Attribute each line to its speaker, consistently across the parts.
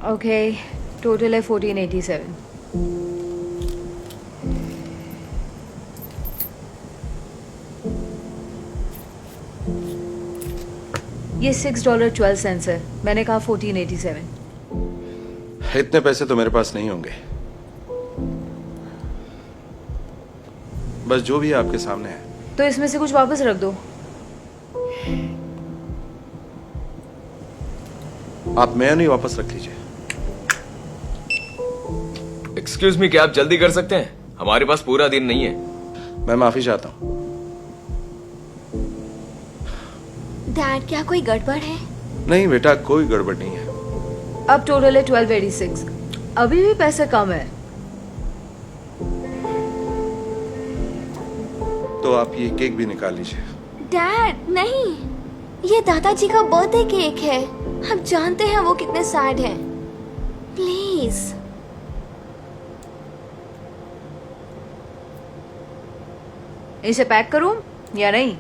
Speaker 1: Okay, total है 1487। ये $6.12 है। मैंने कहा 1487।
Speaker 2: इतने पैसे तो मेरे पास नहीं होंगे। बस जो भी है आपके सामने है।
Speaker 1: तो इसमें से कुछ वापस रख दो।
Speaker 2: आप मैं नहीं, वापस रख लीजिए।
Speaker 3: एक्सक्यूज मी, क्या आप जल्दी कर सकते हैं? हमारे पास पूरा दिन नहीं है।
Speaker 2: मैं माफी चाहता हूँ।
Speaker 4: डैड, क्या कोई गड़बड़ है?
Speaker 2: नहीं बेटा, कोई गड़बड़ नहीं है।
Speaker 1: अब टोटल है 1286। अभी भी पैसे कम है।
Speaker 2: तो आप ये केक भी निकाल लीजिए।
Speaker 4: डैड नहीं, ये दादाजी का बर्थडे केक है। आप जानते हैं वो कितने सैड हैं। प्लीज।
Speaker 1: इसे पैक करूं या नहीं?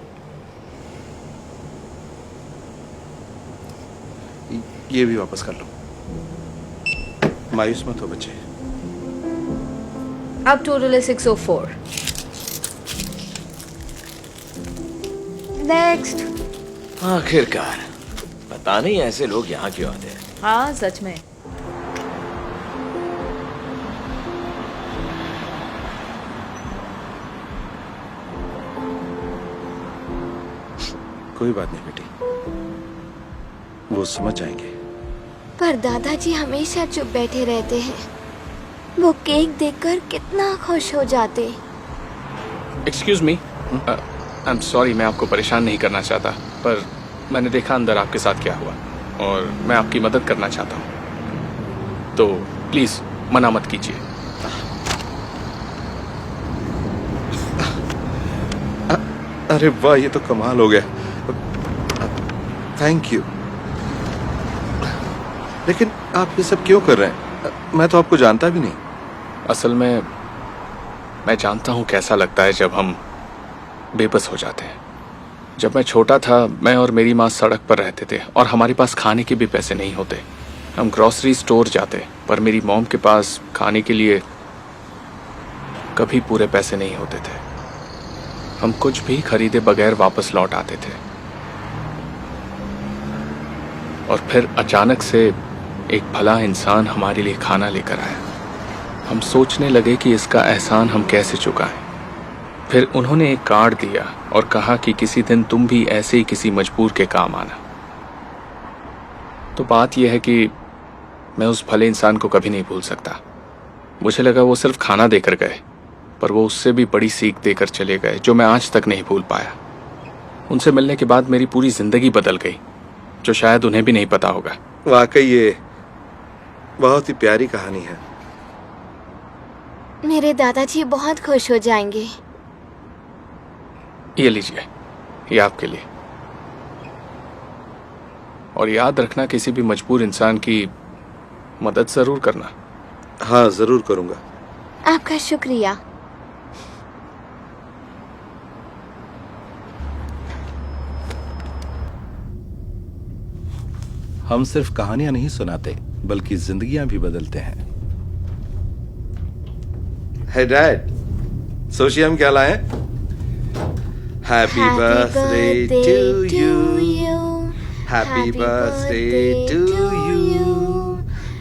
Speaker 2: ये भी वापस कर लो। मायूस मत हो बच्चे।
Speaker 1: अब टोटल है 604। नेक्स्ट।
Speaker 3: आखिरकार, पता नहीं ऐसे लोग यहाँ क्यों आते हैं।
Speaker 1: हाँ सच में।
Speaker 2: कोई बात नहीं बेटी, वो समझ जाएंगे।
Speaker 4: पर दादाजी हमेशा चुप बैठे रहते हैं। वो केक देखकर कितना खुश हो जाते।
Speaker 5: Excuse me, I am sorry, मैं आपको परेशान नहीं करना चाहता, पर मैंने देखा अंदर आपके साथ क्या हुआ और मैं आपकी मदद करना चाहता हूँ, तो प्लीज मना मत कीजिए।
Speaker 2: अरे वाह, ये तो कमाल हो गया। Thank you. लेकिन आप ये सब क्यों कर रहे हैं? मैं तो आपको जानता भी नहीं।
Speaker 5: असल में मैं जानता हूँ कैसा लगता है जब हम बेबस हो जाते हैं। जब मैं छोटा था, मैं और मेरी माँ सड़क पर रहते थे और हमारे पास खाने के भी पैसे नहीं होते। हम ग्रॉसरी स्टोर जाते, पर मेरी मॉम के पास खाने के लिए कभी पूरे पैसे नहीं होते थे। हम कुछ भी खरीदे बगैर वापस लौट आते थे। और फिर अचानक से एक भला इंसान हमारे लिए खाना लेकर आया। हम सोचने लगे कि इसका एहसान हम कैसे चुकाएं। फिर उन्होंने एक कार्ड दिया और कहा कि किसी दिन तुम भी ऐसे ही किसी मजबूर के काम आना। तो बात यह है कि मैं उस भले इंसान को कभी नहीं भूल सकता। मुझे लगा वो सिर्फ खाना देकर गए, पर वो उससे भी बड़ी सीख देकर चले गए जो मैं आज तक नहीं भूल पाया। उनसे मिलने के बाद मेरी पूरी जिंदगी बदल गई, जो शायद उन्हें भी नहीं पता होगा।
Speaker 2: वाकई ये बहुत ही प्यारी कहानी है।
Speaker 4: मेरे दादाजी बहुत खुश हो जाएंगे।
Speaker 5: ये लीजिए, ये आपके लिए। और याद रखना, किसी भी मजबूर इंसान की मदद जरूर करना।
Speaker 2: हाँ जरूर करूंगा।
Speaker 4: आपका शुक्रिया।
Speaker 2: हम सिर्फ कहानियां नहीं सुनाते, बल्कि जिंदगियां भी बदलते हैं। हे डैड, सोचिए हम क्या लाए? Happy birthday to you, happy birthday to you,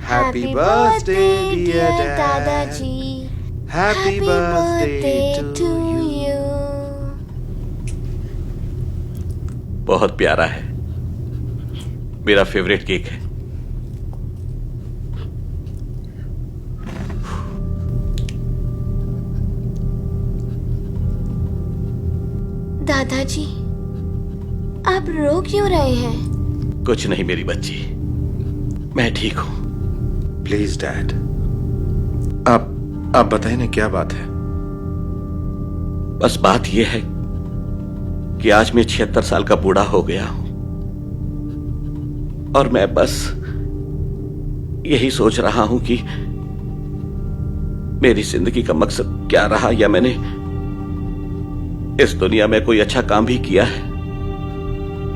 Speaker 2: happy birthday dear दादाजी, हैप्पी बर्थडे टू यू।
Speaker 6: बहुत प्यारा है, मेरा फेवरेट केक है।
Speaker 4: दादाजी, आप रो क्यों रहे हैं?
Speaker 6: कुछ नहीं मेरी बच्ची, मैं ठीक हूं।
Speaker 2: प्लीज डैड, आप बताइए ना, क्या बात है?
Speaker 6: बस बात यह है कि आज मैं 76 साल का बूढ़ा हो गया हूं और मैं बस यही सोच रहा हूं कि मेरी जिंदगी का मकसद क्या रहा, या मैंने इस दुनिया में कोई अच्छा काम भी किया है।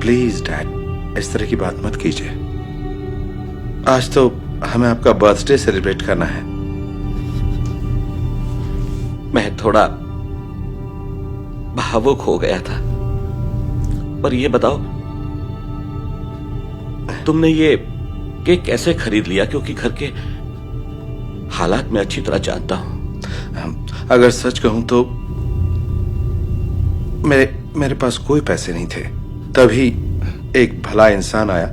Speaker 2: प्लीज डैड, इस तरह की बात मत कीजिए। आज तो हमें आपका बर्थडे सेलिब्रेट करना है।
Speaker 6: मैं थोड़ा भावुक हो गया था। पर ये बताओ, तुमने ये केक कैसे खरीद लिया? क्योंकि घर के हालात मैं अच्छी तरह जानता हूं।
Speaker 2: अगर सच कहूं तो मेरे पास कोई पैसे नहीं थे। तभी एक भला इंसान आया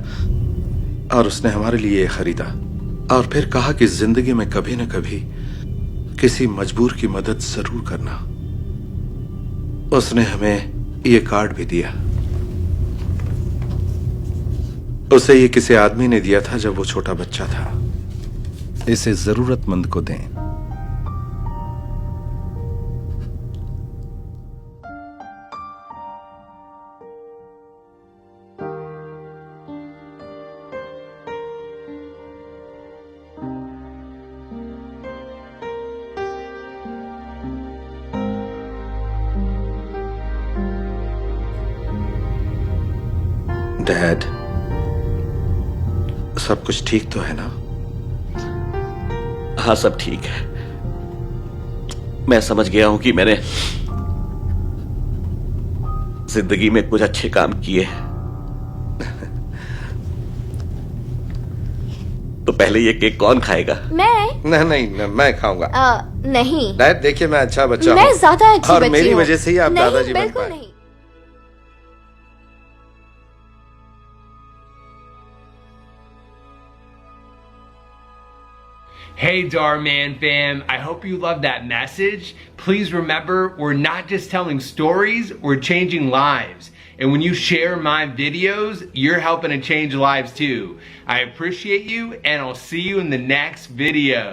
Speaker 2: और उसने हमारे लिए ये खरीदा और फिर कहा कि जिंदगी में कभी न कभी किसी मजबूर की मदद जरूर करना। उसने हमें ये कार्ड भी दिया। उसे ये किसी आदमी ने दिया था जब वो छोटा बच्चा था। इसे जरूरतमंद को दें। डैड, सब कुछ ठीक तो है ना?
Speaker 6: हाँ, सब ठीक है। मैं समझ गया हूं कि मैंने जिंदगी में कुछ अच्छे काम किए। तो पहले ये केक कौन खाएगा?
Speaker 4: मैं
Speaker 2: नहीं, मैं खाऊंगा।
Speaker 4: नहीं,
Speaker 2: डैड देखिए, मैं अच्छा बच्चा हूँ।
Speaker 4: मैं ज्यादा अच्छी
Speaker 2: और
Speaker 4: बच्ची
Speaker 2: मेरी
Speaker 4: हूँ।
Speaker 2: वजह से ही आप
Speaker 4: नहीं,
Speaker 2: दादाजी बन
Speaker 4: बिल्कुल
Speaker 2: पाए।
Speaker 4: नहीं।
Speaker 7: Hey Darman fam, I hope you loved that message. Please remember, we're not just telling stories, we're changing lives. And when you share my videos, you're helping to change lives too. I appreciate you, and I'll see you in the next video.